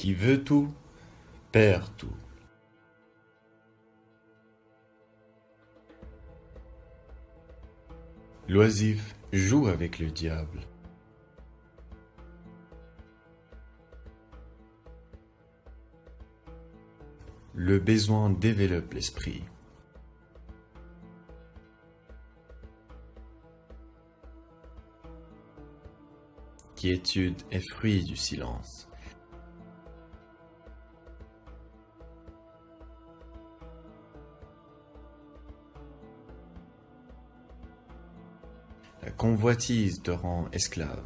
Qui veut tout, perd tout. L'oisif joue avec le diable. Le besoin développe l'esprit. Quiétude est fruit du silence. La convoitise te rend esclave.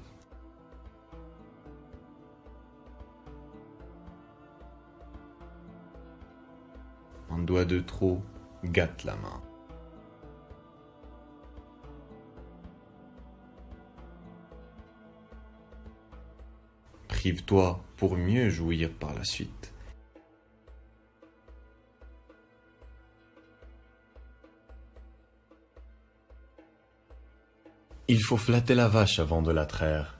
Un doigt de trop gâte la main. Prive-toi pour mieux jouir par la suite. Il faut flatter la vache avant de la traire.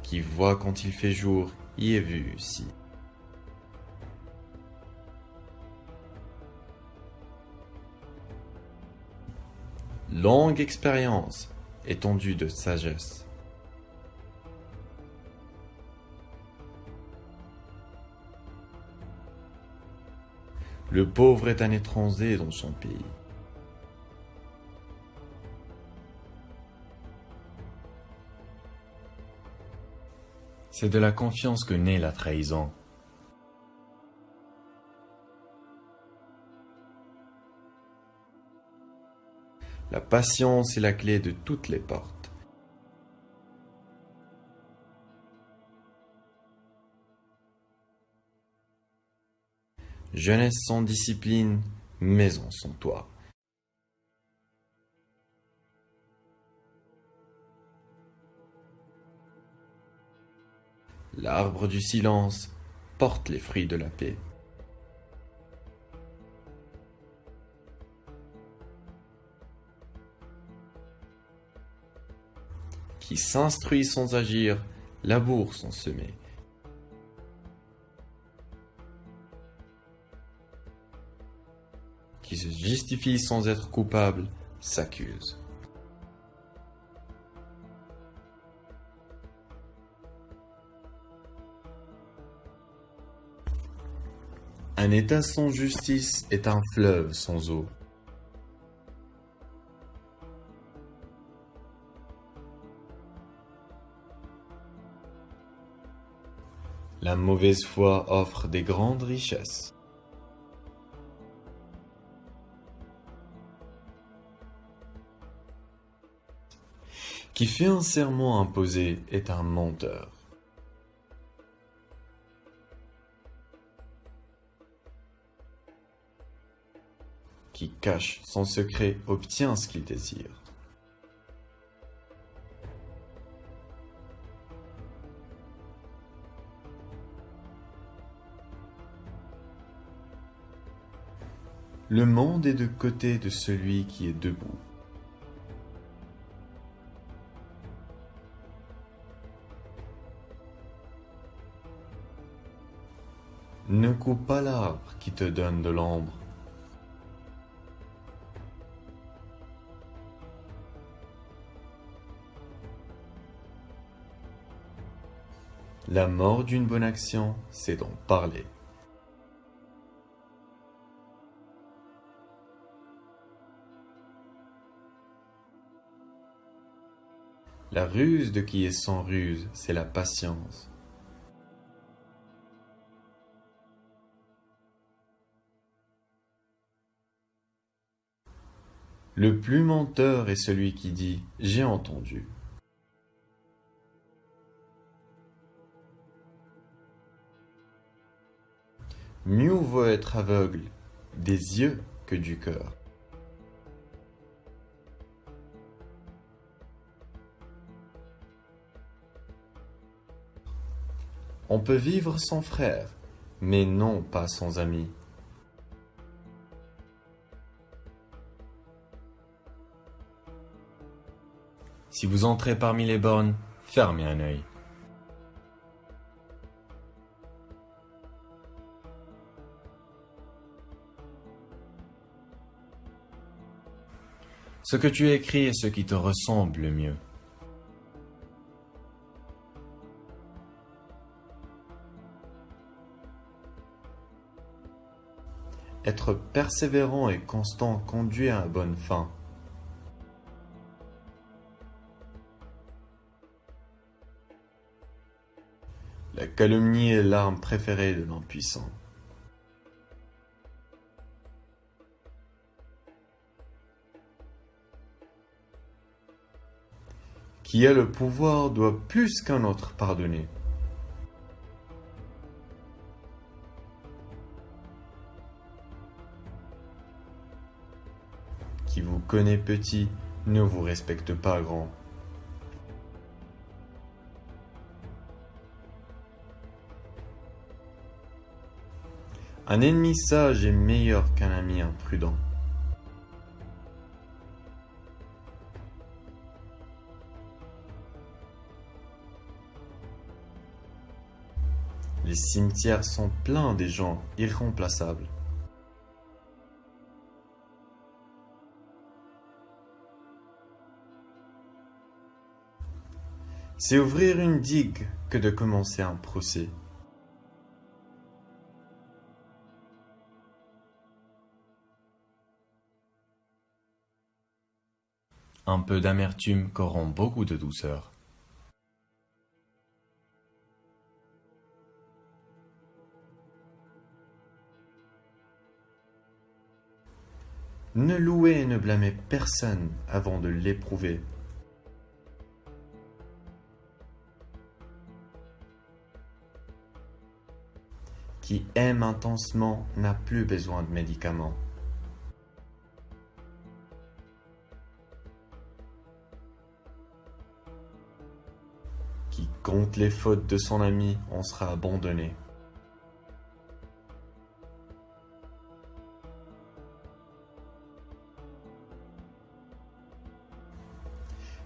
Qui voit quand il fait jour y est vu ici. Longue expérience, étendue de sagesse. Le pauvre est un étranger dans son pays. C'est de la confiance que naît la trahison. La patience est la clé de toutes les portes. Jeunesse sans discipline, maison sans toit. L'arbre du silence porte les fruits de la paix. Qui s'instruit sans agir, laboure sans semer. Qui se justifie sans être coupable, s'accuse. Un État sans justice est un fleuve sans eau. La mauvaise foi offre des grandes richesses. Qui fait un serment imposé est un menteur. Qui cache son secret obtient ce qu'il désire. Le monde est de côté de celui qui est debout. Ne coupe pas l'arbre qui te donne de l'ombre. La mort d'une bonne action, c'est d'en parler. La ruse de qui est sans ruse, c'est la patience. Le plus menteur est celui qui dit « j'ai entendu ». Mieux vaut être aveugle des yeux que du cœur. On peut vivre sans frère, mais non pas sans ami. Si vous entrez parmi les bornes, fermez un œil. Ce que tu écris est ce qui te ressemble le mieux. Être persévérant et constant conduit à une bonne fin. La calomnie est l'arme préférée de l'impuissant. Qui a le pouvoir doit plus qu'un autre pardonner. Qui vous connaît petit ne vous respecte pas grand. Un ennemi sage est meilleur qu'un ami imprudent. Les cimetières sont pleins des gens irremplaçables. C'est ouvrir une digue que de commencer un procès. Un peu d'amertume corrompt beaucoup de douceur. Ne louez et ne blâmez personne avant de l'éprouver. Qui aime intensement n'a plus besoin de médicaments. Qui compte les fautes de son ami en sera abandonné.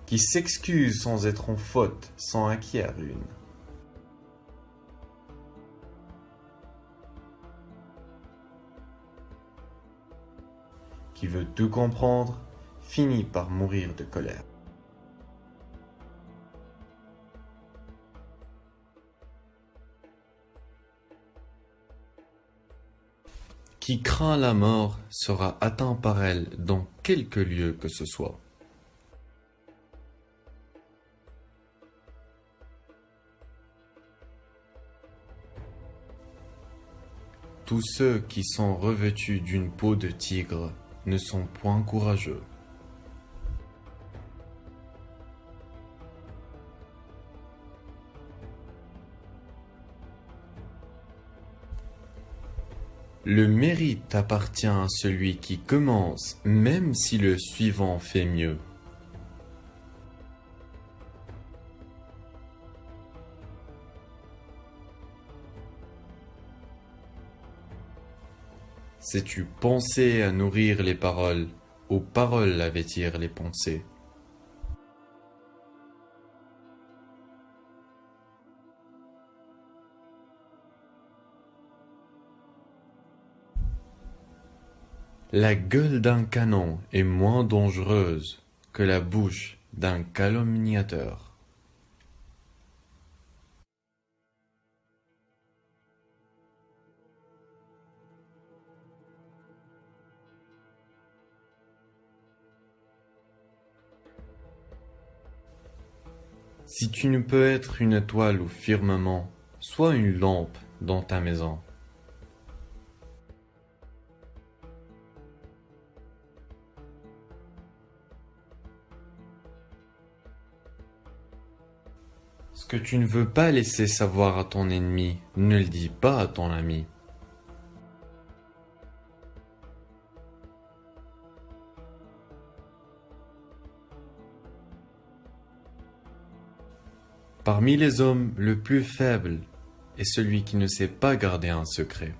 Qui s'excuse sans être en faute, s'en acquiert une. Qui veut tout comprendre, finit par mourir de colère. Qui craint la mort sera atteint par elle dans quelque lieu que ce soit. Tous ceux qui sont revêtus d'une peau de tigre ne sont point courageux. Le mérite appartient à celui qui commence, même si le suivant fait mieux. Sais-tu penser à nourrir les paroles, aux paroles à vêtir les pensées? La gueule d'un canon est moins dangereuse que la bouche d'un calomniateur. Si tu ne peux être une étoile au firmament, sois une lampe dans ta maison. Ce que tu ne veux pas laisser savoir à ton ennemi, ne le dis pas à ton ami. Parmi les hommes, le plus faible est celui qui ne sait pas garder un secret.